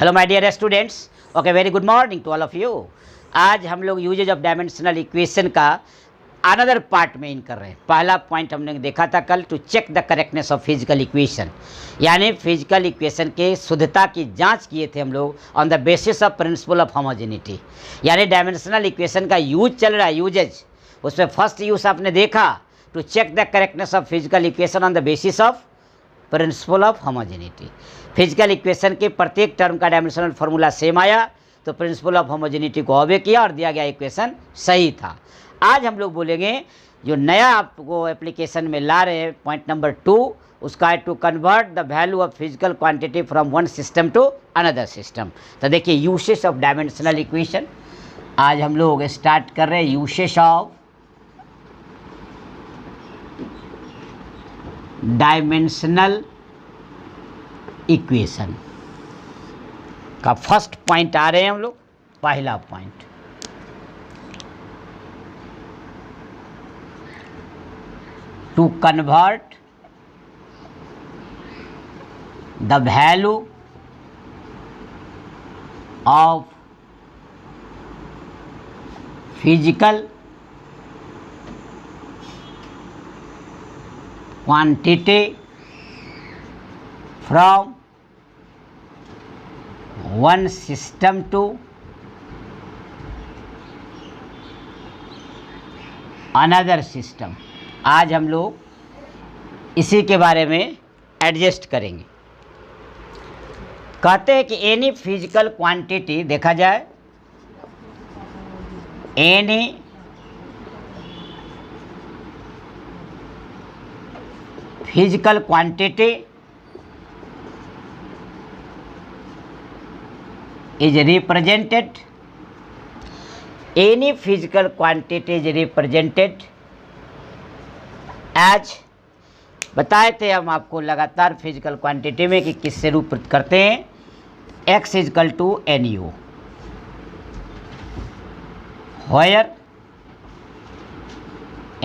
Hello my dear students, okay very good morning to all of you. आज हम लोग usages of dimensional equation का another part में इन कर रहे हैं। पहला पॉइंट हमने देखा था कल, to check the correctness of physical equation, यानी फिजिकल इक्वेशन के शुद्धता की जांच किए थे हम लोग on the basis of principle of homogeneity. यानी डायमेंशनल इक्वेशन का यूज चल रहा है, यूजेज, उसमें फर्स्ट यूज आपने देखा to check the correctness of physical equation on the basis of principle of homogeneity. Physical equation के प्रत्येक टर्म का डायमेंशनल फार्मूला सेम आया तो प्रिंसिपल ऑफ होमोजेनिटी को ऑब्जे किया और दिया गया इक्वेशन सही था। आज हम लोग बोलेंगे जो नया आपको एप्लीकेशन में ला रहे हैं, पॉइंट नंबर 2, उसका है to convert the value of physical quantity from one system to another system. तो देखिए यूसेज ऑफ डायमेंशनल इक्वेशन आज हम लोग स्टार्ट कर रहे हैं। यूसेज ऑफ डायमेंशनल इक्वेशन का फर्स्ट पॉइंट आ रहे हैं हम लोग। पहला point, to convert the value of physical quantity from one system to another system। आज हम लोग इसी के बारे में एडजस्ट करेंगे। कहते हैं कि एनी फिजिकल क्वांटिटी, देखा जाए any physical quantity is represented, any physical quantity is represented as, बताए थे हम आपको लगातार फिजिकल क्वांटिटी में कि किससे रूप करते हैं, x equal to n u, where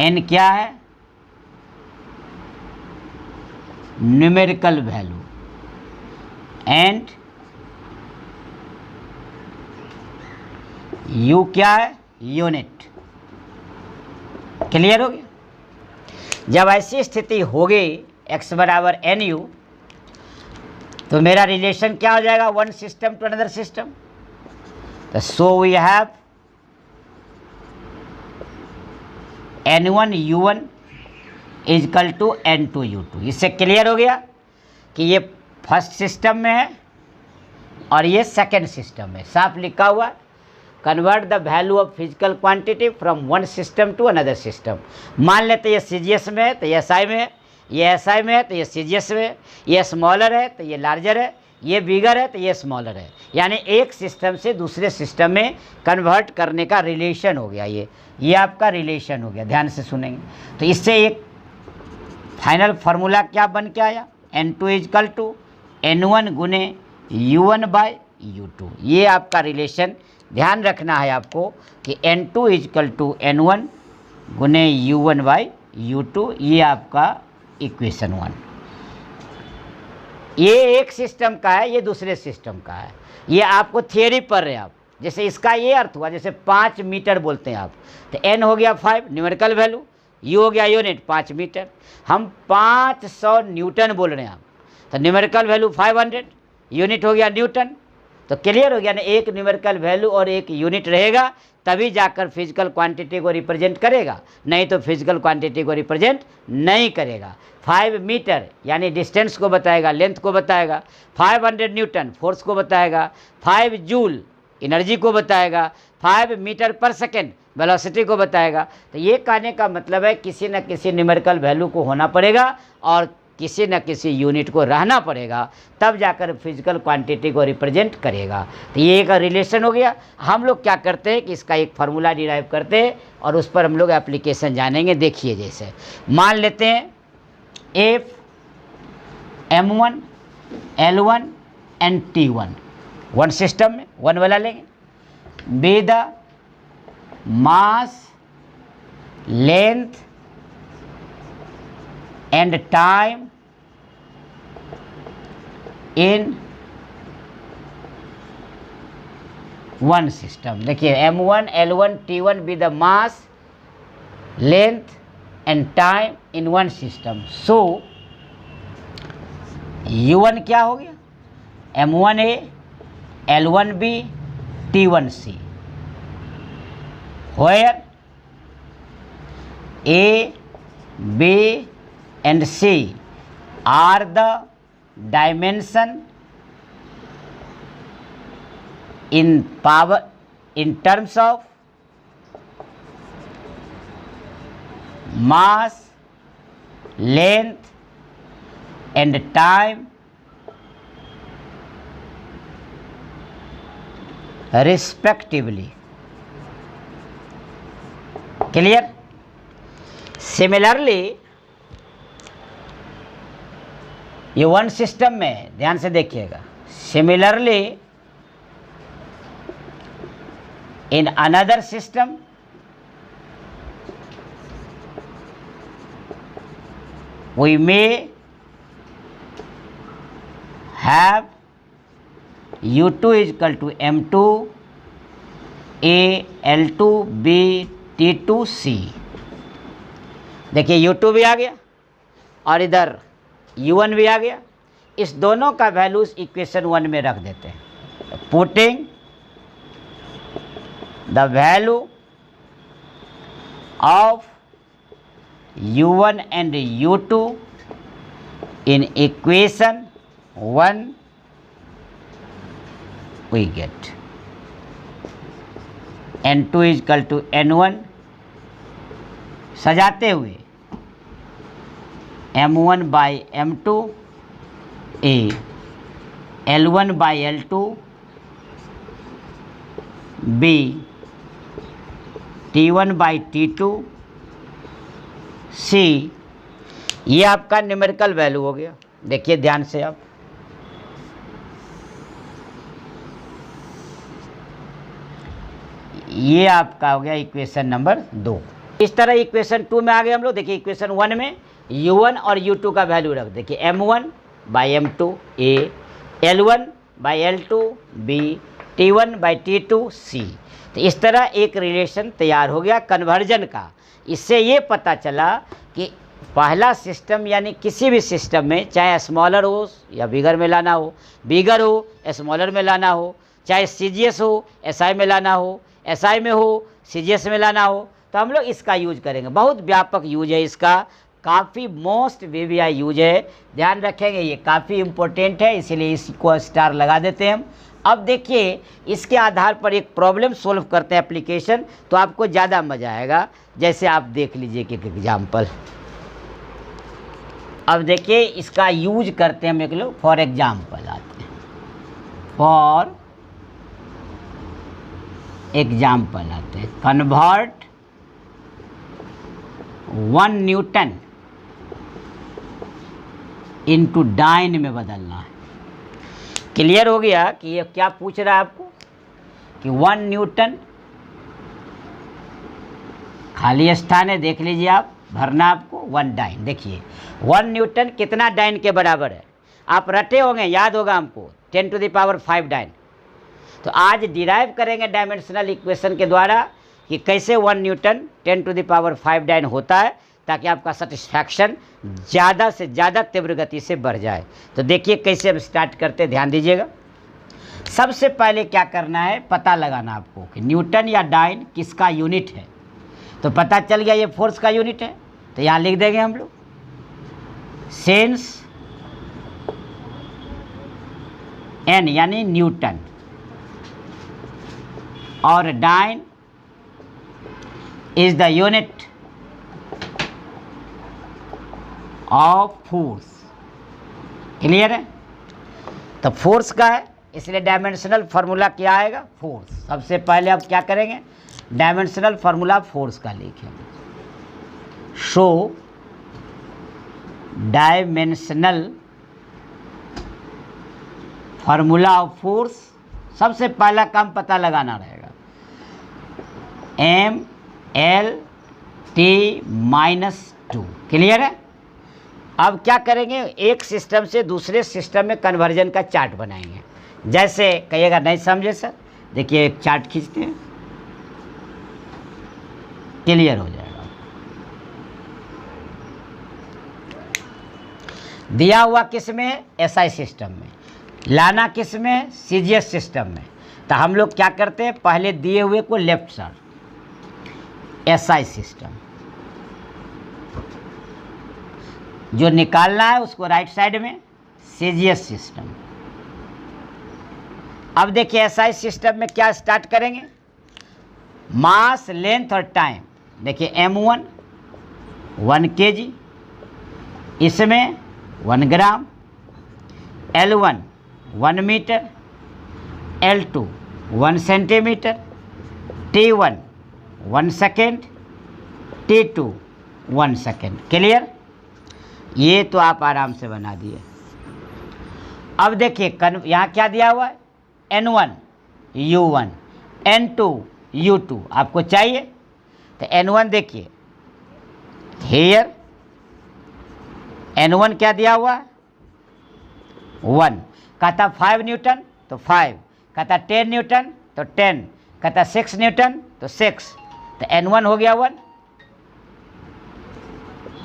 n क्या है, न्यूमेरिकल वैल्यू, एंड u क्या है, यूनिट। क्लियर हो गया? जब ऐसी स्थिति होगी x बराबर एन यू, तो मेरा रिलेशन क्या हो जाएगा, one system to another system. तो so we have n1 u1 equal to n2 u2। इससे क्लियर हो गया कि ये फर्स्ट सिस्टम में है और ये सेकेंड सिस्टम में। साफ लिखा हुआ, convert the value of physical quantity from one system to another system. मान लेते ये सीजीएस में है तो ये एसआई में है, ये एसआई में है तो ये सीजीएस में है, ये स्मॉलर है तो ये लार्जर है, ये बिगर है तो ये स्मॉलर है। यानी एक सिस्टम से दूसरे सिस्टम में कन्वर्ट करने का रिलेशन हो गया। ये आपका रिलेशन हो गया, ध्यान से सुनेंगे। तो इससे एक फाइनल फार्मूला क्या बन के आया, n2 इजकल टू n1 गुने u1 बाय u2। ये आपका रिलेशन ध्यान रखना है आपको कि n2 इजकल टू n1 गुने u1 बाय u2। ये आपका इक्वेशन 1। ये एक सिस्टम का है, ये दूसरे सिस्टम का है। ये आपको थियरी पढ़ रहे हैं आप। जैसे इसका ये अर्थ हुआ, जैसे 5 मीटर बोलते हैं आप, तो n हो गया 5 न्यूमेरिकल वैल्यू, यू हो गया यूनिट 5 मीटर। हम 500 न्यूटन बोल रहे हैं आप, तो न्यूमेरिकल वैल्यू 500, यूनिट हो गया न्यूटन। तो क्लियर हो गया ना, एक न्यूमेरिकल वैल्यू और एक यूनिट रहेगा तभी जाकर फिजिकल क्वांटिटी को रिप्रेजेंट करेगा, नहीं तो फिजिकल क्वांटिटी को रिप्रेजेंट नहीं करेगा। 5 मीटर यानी डिस्टेंस को बताएगा, लेंथ को बताएगा। 500 न्यूटन फोर्स को बताएगा। 5 जूल एनर्जी को बताएगा। 5 मीटर पर सेकेंड वेलोसिटी को बताएगा। तो ये कहने का मतलब है किसी न किसी न्यूमेरिकल वैल्यू को होना पड़ेगा और किसी न किसी यूनिट को रहना पड़ेगा, तब जाकर फिजिकल क्वांटिटी को रिप्रेजेंट करेगा। तो ये एक रिलेशन हो गया। हम लोग क्या करते हैं कि इसका एक फार्मूला डिराइव करते हैं और उस पर हम लोग एप्लीकेशन जानेंगे। देखिए, जैसे मान लेते हैं F m1 l1 and t1, one system में वन वाला लेंगे। Be the mass, length and time in one system. देखिए M1, L1, T1 be the mass, length and time in one system. So U1 क्या हो गया? M1A, L1B, T1C. Where A, B and C are the dimension in power in terms of mass, length and time respectively. Clear? Similarly, ये one system में ध्यान से देखिएगा. Similarly, in another system, we may have U2 is equal to M2 A, L2 B, T2 C. देखिए U2 भी आ गया और इधर U1 भी आ गया. इस दोनों का वैल्यूज इक्वेशन 1 में रख देते हैं. Putting the value of U1 and U2 in equation 1 we get N2 is equal to N1. सजाते हुए M1 by M2 A, L1 by L2 B, T1 by T2 C. ये आपका न्यूमेरिकल वैल्यू हो गया. देखिए ध्यान से आप, ये आपका हो गया इक्वेशन नंबर 2. इस तरह इक्वेशन 2 में आ गए हम लोग. देखिए इक्वेशन 1 में U1 और U2 का वैल्यू रख. देखिए M1 by M2 A, L1 by L2 B, T1 by T2 C. तो इस तरह एक रिलेशन तैयार हो गया कन्वर्जन का. इससे ये पता चला कि पहला सिस्टम यानी किसी भी सिस्टम में चाहे स्मॉलर हो या बिगर में लाना हो, बिगर हो स्मॉलर में लाना हो, चाहे CGS हो SI में लाना हो, SI में हो CGS में लाना हो, तो हम लोग इसका यूज करेंगे. बहुत व्यापक यूज है इसका, काफ़ी मोस्ट VVI यूज है. ध्यान रखेंगे ये काफ़ी इम्पोर्टेंट है, इसीलिए इसको स्टार लगा देते हैं हम. अब देखिए इसके आधार पर एक प्रॉब्लम सोल्व करते हैं एप्लीकेशन, तो आपको ज़्यादा मज़ा आएगा. जैसे आप देख लीजिए एक एग्जाम्पल. अब देखिए इसका यूज करते हैं हम एक लोग. फॉर एग्जाम्पल आते हैं, फॉर एग्जाम्पल आते हैं. कन्वर्ट 1 न्यूटन इनटू डाइन में बदलना है. क्लियर हो गया कि ये क्या पूछ रहा है आपको कि 1 न्यूटन खाली स्थान है, देख लीजिए आप, भरना आपको 1 डाइन. देखिए 1 न्यूटन कितना डाइन के बराबर है, आप रटे होंगे, याद होगा हमको 10⁵ डाइन. तो आज डिराइव करेंगे डायमेंशनल इक्वेशन के द्वारा कि कैसे 1 न्यूटन 10⁵ डाइन होता है, ताकि आपका सेटिस्फैक्शन ज़्यादा से ज़्यादा तीव्र गति से बढ़ जाए. तो देखिए कैसे हम स्टार्ट करते हैं, ध्यान दीजिएगा. सबसे पहले क्या करना है, पता लगाना आपको कि न्यूटन या डाइन किसका यूनिट है. तो पता चल गया ये फोर्स का यूनिट है, तो यहाँ लिख देंगे हम लोग सेंस N यानी न्यूटन, और dyne is the unit of force. Clear है? तो फोर्स का है, इसलिए डायमेंशनल फार्मूला क्या आएगा, फोर्स. सबसे पहले आप क्या करेंगे, डायमेंशनल फार्मूला फोर्स का लिखेंगे. Show dimensional formula of force. सबसे पहला काम पता लगाना रहेगा ML/T-2. क्लियर है? अब क्या करेंगे, एक सिस्टम से दूसरे सिस्टम में कन्वर्जन का चार्ट बनाएंगे. जैसे कहिएगा नहीं समझे सर, देखिए एक चार्ट खींचते हैं, क्लियर हो जाएगा। दिया हुआ किस में? एसआई सिस्टम में। लाना किस में? सीजीएस सिस्टम में। तो हम लोग क्या करते हैं, पहले दिए हुए को लेफ्ट साइड एसआई सिस्टम, जो निकालना है उसको राइट साइड में सीजीएस सिस्टम। अब देखिए एसआई सिस्टम में क्या स्टार्ट करेंगे, मास, लेंथ और टाइम। देखिए M1 1 kg, इसमें 1 gram, L1 1 metre, L2 1 centimetre, T1 1 second, T2 1 second. Clear? ये तो आप आराम से बना दिए। अब देखिए यहाँ क्या दिया हुआ है, N1 U1, N2 U2 आपको चाहिए। तो N1 देखिए हेयर, N1 क्या दिया हुआ है 1, कहता 5 न्यूटन तो 5, कहता 10 न्यूटन तो 10, कहता 6 न्यूटन तो 6, तो N1 हो गया 1।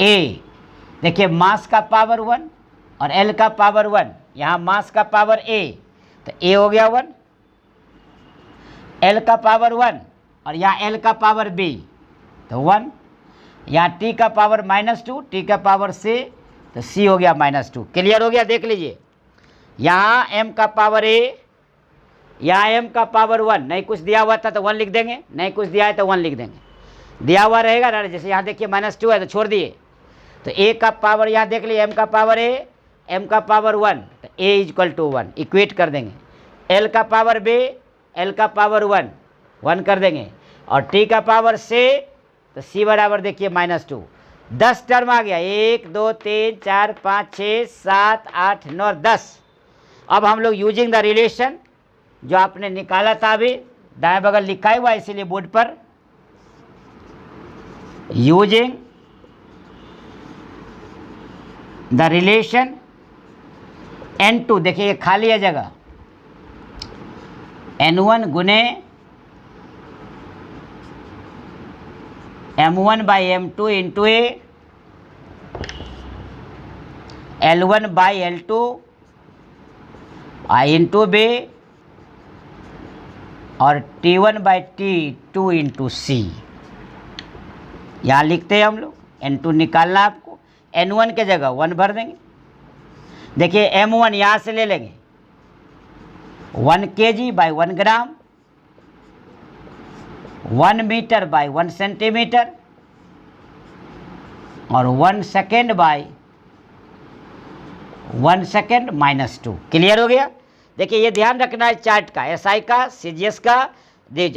ए देखिए मास का पावर 1 और L का पावर 1, यहाँ मास का पावर A, तो A हो गया 1, L का पावर 1 और यहाँ L का पावर B, तो 1, यहाँ T का पावर -2, T का पावर C, तो C हो गया -2। क्लियर हो गया? देख लीजिए यहाँ M का पावर A, यहाँ M का पावर 1, नहीं कुछ दिया हुआ था तो 1 लिख देंगे, नहीं कुछ दिया है तो 1 लिख देंगे, दिया हुआ रहेगा ना। जैसे यहाँ देखिए -2 है तो छोड़ दिए, तो A का पावर यहाँ देख लीजिए, M का पावर A, M का पावर 1, तो A = 1 इक्वेट कर देंगे। L का पावर B, L का पावर 1 कर देंगे, और T का पावर C, तो C बराबर देखिए -2। 10 टर्म आ गया, 1 2 3 4 5 6 7 8 9 10। अब हम लोग यूजिंग द रिलेशन जो आपने निकाला था अभी, दाएं बगल लिखा हुआ है इसीलिए बोर्ड पर, यूजिंग द रिलेशन N2, देखिए ये खाली है जगह, N1 गुने M1/M2 into A, L1/L2 into B, और T1/T2 इंटू C। यहाँ लिखते हैं हम लोग, N2 निकालना आपको, N1 के जगह 1 भर देंगे। देखिए M1 यहाँ से ले लेंगे, 1 kg/1 ग्राम, 1 मीटर/1 सेंटीमीटर, और 1 सेकेंड/1 सेकेंड -2। क्लियर हो गया? देखिए ये ध्यान रखना है चार्ट का, एसआई का, सीजीएस का,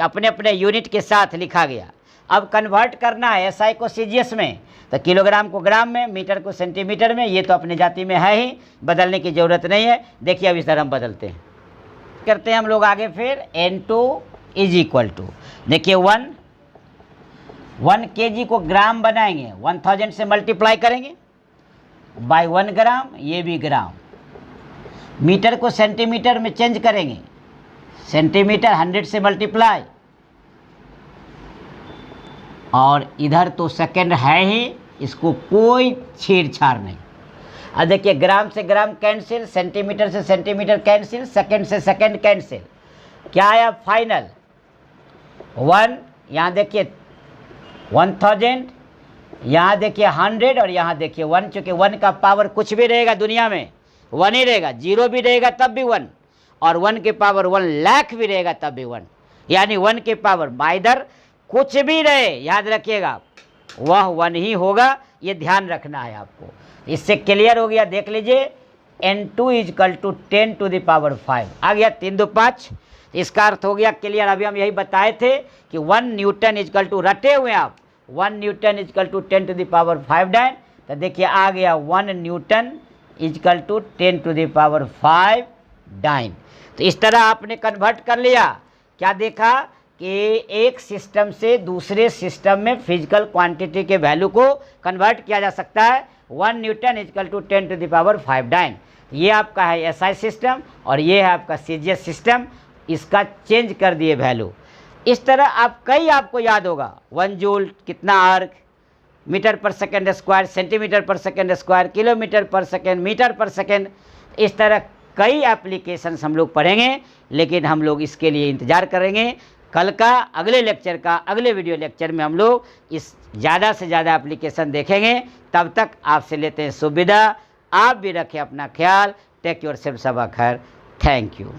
अपने अपने यूनिट के साथ लिखा गया। अब कन्वर्ट करना है एसआई को सीजीएस में, तो किलोग्राम को ग्राम में, मीटर को सेंटीमीटर में, ये तो अपने जाति में है ही, बदलने की ज़रूरत नहीं है। देखिए अब इस तरह हम बदलते हैं, करते हैं हम लोग आगे। फिर N2 = देखिए 1 kg को ग्राम बनाएंगे, 1000 से मल्टीप्लाई करेंगे बाय 1 ग्राम, ये भी ग्राम। मीटर को सेंटीमीटर में चेंज करेंगे, सेंटीमीटर 100 से मल्टीप्लाई, और इधर तो सेकंड है ही, इसको कोई छेड़छाड़ नहीं। अब देखिए ग्राम से ग्राम कैंसिल, सेंटीमीटर से सेंटीमीटर कैंसिल, सेकंड से सेकंड कैंसिल, क्या आया फाइनल 1। यहाँ देखिए 1000, यहाँ देखिए 100, और यहाँ देखिए 1। चूँकि 1 का पावर कुछ भी रहेगा दुनिया में 1 ही रहेगा, 0 भी रहेगा तब भी 1, और 1 के पावर 1 लाख भी रहेगा तब भी 1, यानी 1 के पावर माइदर कुछ भी रहे, याद रखिएगा वह 1 ही होगा। ये ध्यान रखना है आपको। इससे क्लियर हो गया? देख लीजिए N2 = 10⁵ आ गया, 3 2 5। इसका अर्थ हो गया क्लियर। अभी हम यही बताए थे कि 1 न्यूटन = रटे हुए आप, 1 न्यूटन = 10⁵ डाइन। तो देखिए आ गया 1 न्यूटन = 10⁵ डाइन। तो इस तरह आपने कन्वर्ट कर लिया। क्या देखा कि एक सिस्टम से दूसरे सिस्टम में फिजिकल क्वांटिटी के वैल्यू को कन्वर्ट किया जा सकता है। 1 न्यूटन = 10⁵ डाइन। ये आपका है एसआई सिस्टम और ये है आपका सीजीएस सिस्टम। इसका चेंज कर दिए वैल्यू। इस तरह आप कई आपको याद होगा, 1 जूल कितना आर्क, मीटर पर सेकेंड स्क्वायर, सेंटीमीटर पर सेकेंड स्क्वायर, किलोमीटर पर सेकेंड, मीटर पर सेकेंड। इस तरह कई एप्लीकेशंस हम लोग पढ़ेंगे, लेकिन हम लोग इसके लिए इंतज़ार करेंगे कल का अगले लेक्चर का, अगले वीडियो लेक्चर में हम लोग इस ज़्यादा से ज़्यादा एप्लीकेशन देखेंगे। तब तक आपसे लेते हैं सुविधा। आप भी रखें अपना ख्याल। Take your self. सबा खैर। Thank you.